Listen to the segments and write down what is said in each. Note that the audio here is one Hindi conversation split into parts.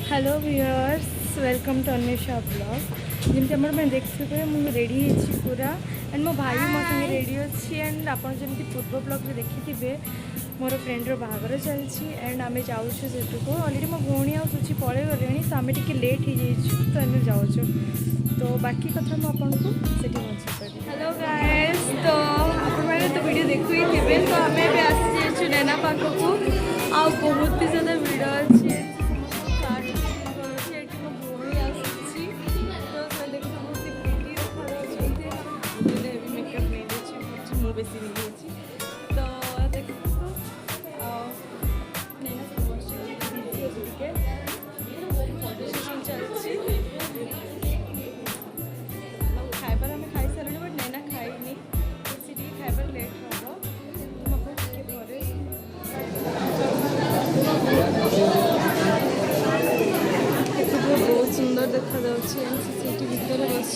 Hello viewers welcome to Anvesha blog जमी आम मैंने देखिए मुझे रेडी होती पूरा एंड मो भाई मो संगे रेडी अच्छी एंड आप पूर्व ब्लॉग में देखिथे मोर फ्रेंडर बाहागर चलती एंड आम जाऊँ को अलरेडी मो भौणी आ सुची पलि गले तो आम टे लेट हो जाइए तो आम जाऊँ तो बाकी कथा मुझे से पहुँची हेलो गाइस तो आपने तो वीडियो देखु ही थे तो आम आसी नैना पाखक आ बहुत ही ज़्यादा भिड़ अच्छी बेसी तो देखो चलती खाइबार आम खाई सारे बट नैना खाई खाइबार लेट हम बहुत सुंदर देखा भितर बस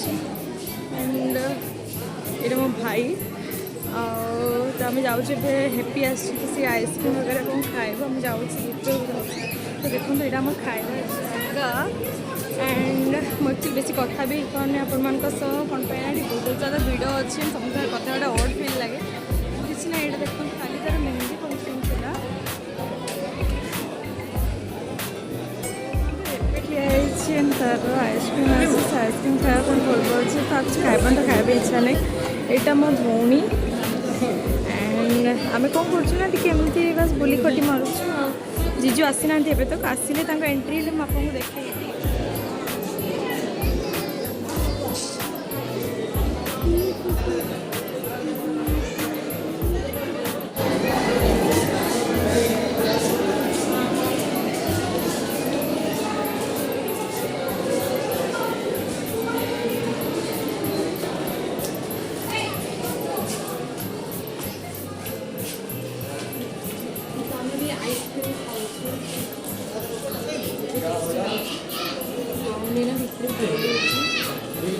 एंड ये मो भाई तो आम जाऊँ हेपी आसी आइसक्रीम वगैरह कौन खाइब आम जाऊँ तो देखो यहाँ आम खाइबा जगह एंड मुझे बेसी कथा भी पाने आपण कौन पाई बहुत ज़्यादा भिड़ अच्छी सब कथा गोटे ऑड फील लगे किसी ना ये देखो खाली तार मेहंदी फंक्शन था तार आइसक्रीम आइसक्रीम खाया कौन बोल अच्छे तो कुछ खाइबा तो खाइबा इच्छा नहीं यहाँ मो भौणी एंड आम कौन करमती बस बुली खटी मारूँ जीजू आसी ना तक आसिले एंट्री हेल्ले मुझे देखे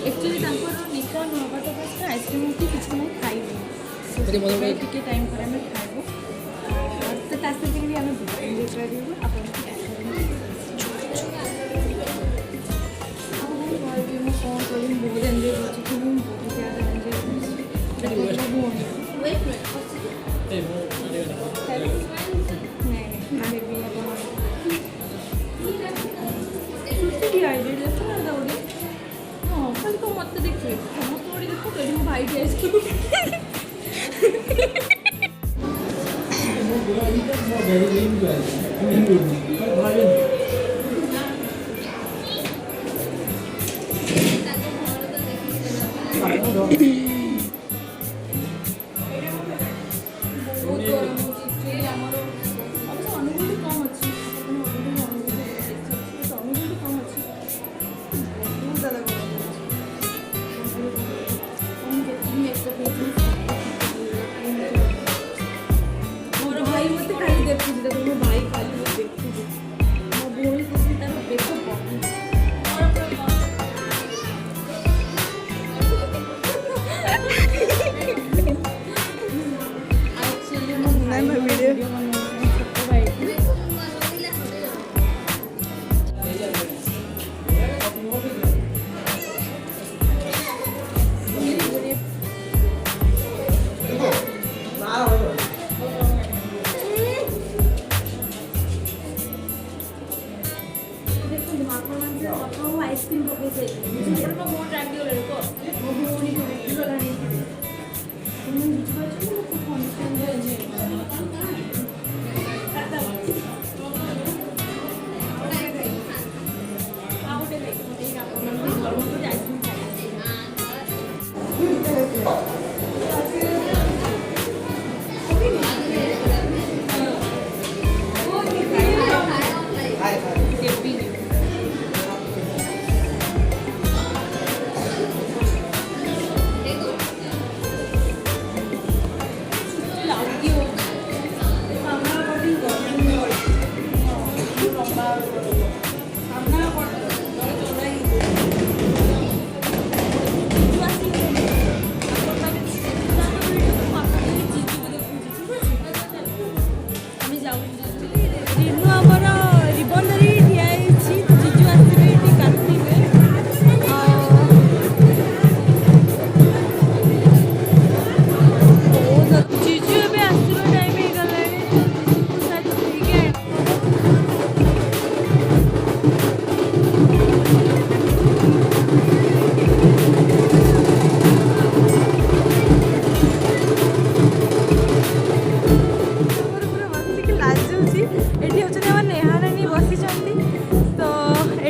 एक्चुअली निशा नुआ तो फर्स्ट आइसक्रीम की किसी ना खाइबे टिके टाइम पर आम खाइबू तो ताकि भी आम एंजॉय करूँ आप कौन करी बहुत एंजॉय कर बहुत ज़्यादा एंजॉय खाली तो मत देखिए समस्त बड़ी देखो तो मो भाई अनुभूति कम अच्छी अनुभूति कम अच्छी बहुत ज़्यादा मोर भाई मत खाली देखुची देखो मो भाई खाली मत देखुची मो भौणी खुशी तार बेक एक्चुअली मो भाई वीडियो छोटो भाई आइसक्रीम पकड़े बहुत टाइम रिनू आमर रिबन धरी ठिया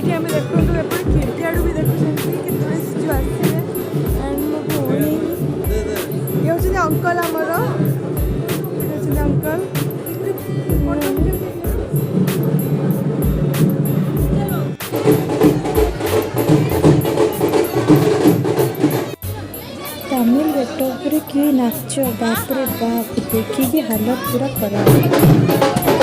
ये आम देखो एपटे खिड़की आड़ भी देखुं केतने जीजु आसवे एंड मो भौणी ये हूँ अंकल आमर अंकल तमिल रेटोपर कि नाच बाप रे बाप देखिए हालत पूरा खराब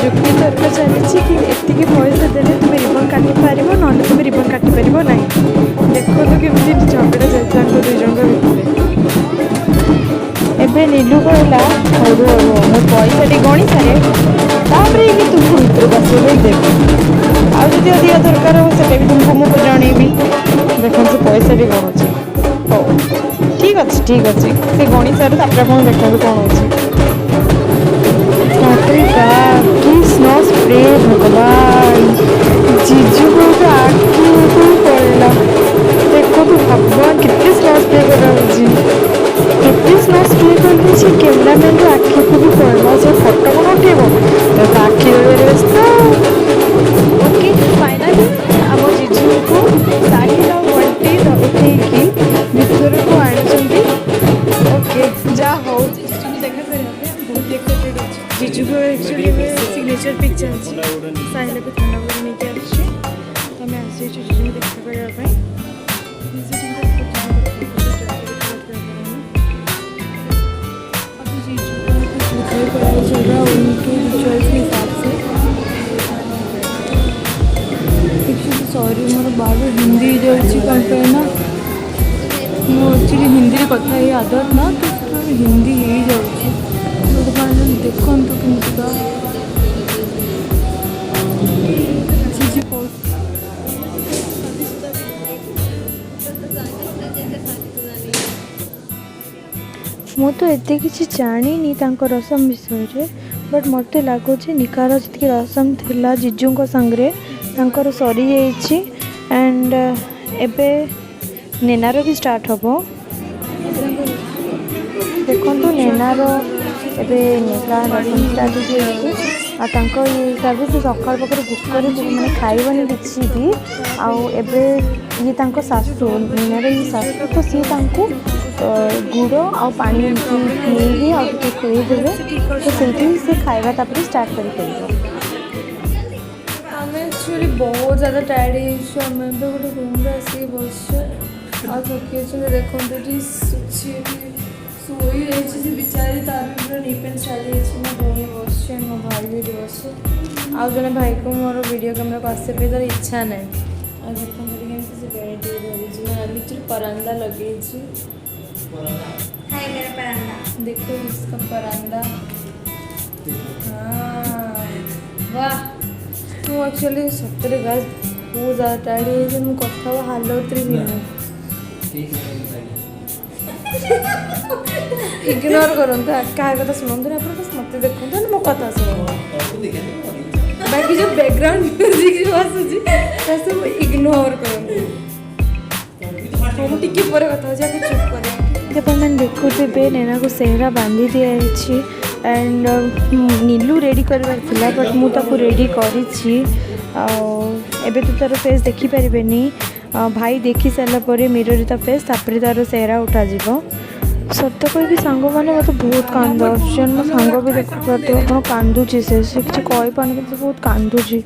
जुक्ति तर्क चली कि एतिक पैसा देने तुम रिबन काटि पार ना तुम रिबन काटि पार ना देखो तो केमी झगड़ा चलता दुई जन भितर नीलू कहला हरु हरु मो पैसा टी गणी सारे तुमको भर बस देवी आदि अधिक दरकार हो से तुमको मुझे जनइबी देख से पैसा भी गणुची हो ठीक अच्छे से गणी सारे देखो कौन हो कि स्नो स्प्रे भगवान जीजू को आखि पड़ा देखो तो भगवान कितने स्नो स्प्रे करते स्नो स्प्रे कर कैमेरामैन आखि को भी पड़ा से फोटो कौन उठेब तो आखि व्यस्त ओके फाइनाली आम जीजू को साहिल बंटी उठेकी भितर को आनी ओके जा हो जीजू को एक्चुअली सिग्नेचर पिक चलती साहिल को ठंडा कर नहीं आसी तो मैं आसी जीजू को देखा करने चल रहा है उनके रिचुअल्स के हिसाब से एक्चुअली सॉरी मोर बार हिंदी जाऊँगी कौन पे ना मो एक्चुअली हिंदी कथा ही आदत ना तो हिंदी ही जाऊँगी देखो तो केमती मु तो एते किसी जानी रसम विषय बट मत लगुच निकार जी रसम थिला जीजू संगे सरी जाइए एंड एबे नेनार भी स्टार्ट हम देखो नेनार एबे नेला रसम स्टार्ट हो सर्विस सकाल पाखे बुक कर मैंने खाइबनी किसी भी आबे ये सासू नीनार ये सासू तो सी गुड़ आ पानी नहीं खुएदेवे तो से खाଇବା तापर स्टार्ट कर एक्चुअली बहुत ज़्यादा टायर्ड होम गोटे रूम आसिक बस आ थकी देखो सोई रही बिचारी तार निपेन चली मो भौणी बस मो भाई भी बस आउ जन भाई को मोर वीडियो कैमेरा को आसे तार इच्छा ना देखो परांदा लगे देखो इसका परांदा हाँ वाह तू एक्चुअली सतरे गाइस बहुत ज़्यादा टायर्ड है मुझे कथा हालत भी इग्नोर करते क्या कथा शुणु आप मत देखते मो कथा शुणु बाकी जो बैकग्राउंड म्यूजिक जो आसूसी सब इग्नोर करते मुझे कथा चुप कर मैंने देखुथे नैना को सेहरा बांधी दिखाई एंड नीलू रेडी करवार थिला बट मुझे रेडी करी तो तार फेस देखिपारे भाई देखी सारापर मिरर ता फेस तापर तार सेहरा उठा सत कोई सांग मैंने मत बहुत कांद आसान मो सांग भी देख पाते कौन कांदुची से किसी कही पानी बहुत कांदुची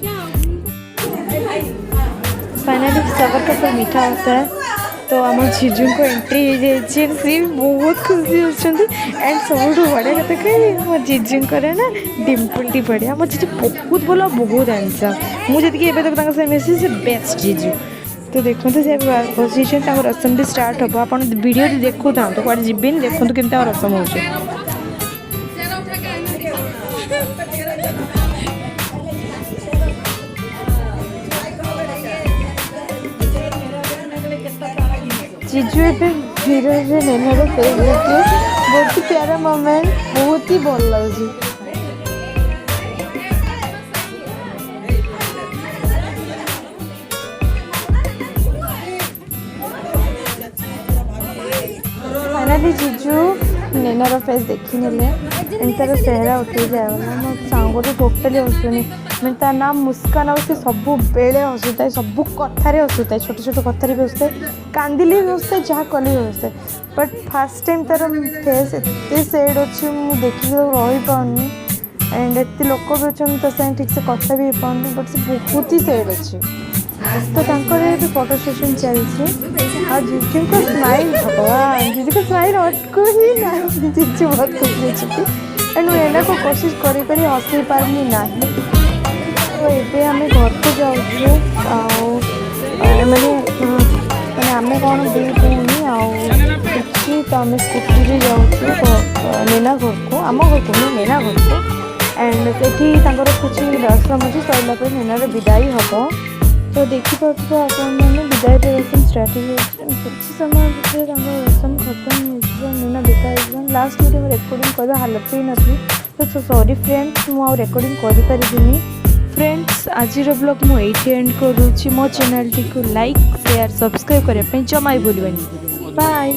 फाइनली सबर का तो मीठा होता है तो आम जीजू को एंट्री हो जाए सी बहुत खुशी होती एंड सब बढ़िया कथा कही मो जीजू ना डिम्पल टी बढ़िया मो जीजू बहुत भल बहुत हैंडसम मुझे तक मिसी से बेस्ट जीजू तो देखो से बसी रसम भी स्टार्ट हम आप वीडियो देखु था तो कड़े जीवन देखो केमती रसम हो जीजू एवं धीरे नैनार फेस देखिए बहुत ही प्यारा मोमेंट बहुत ही भल लगे नीनार फेस देखी नेले एंड तार चेहरा उठे जाएगा मो सांग तो टोटाली हसुनी मैं तार नाम मुस्कान आ सब बेले हसुता है सब कथार हसुता है छोट छोट कथार भी हसुता है कांदिले भी हसुता है जहाँ कले भी हसुता है बट फास्ट टाइम तार फेस एत सेड अच्छी मुझे देखिक रही पानी एंड एत लोक भी अच्छे तो साथ ठीक से कथा भी पानी बट से बहुत ही सेड अच्छी तो भी फोटो सेशन चलती और जीजू को स्माइल भगवान जीजू को स्माइल अटको ही ना जीजू बहुत खुशी अच्छी एंड मुझे को कोशिश करी करी हसई पारनी ना तो ये आम घर को जाऊँ मैंने आम कौन दे भूनी कि तो आम स्कूटी जाऊँ नीना घर को आम घर को नीना घर को एंड से कुछ दर्शन अच्छी सरला पर नीनार विदाई हम तो देखिपे आपने विदाई दर्शन स्टार्ट हो कुछ समय भितर दर्शन खत्म हो नीना विदाई लास्ट वीडियो रेकर्डिंग कर हालत ही नहीं तो सॉरी फ्रेंड्स मुझे रेकर्डिंग करें फ्रेंड्स आज ब्लॉग मुझे एंड करुँची मो चैनल टी को लाइक शेयर सब्सक्राइब करने जमा भूलि बाय।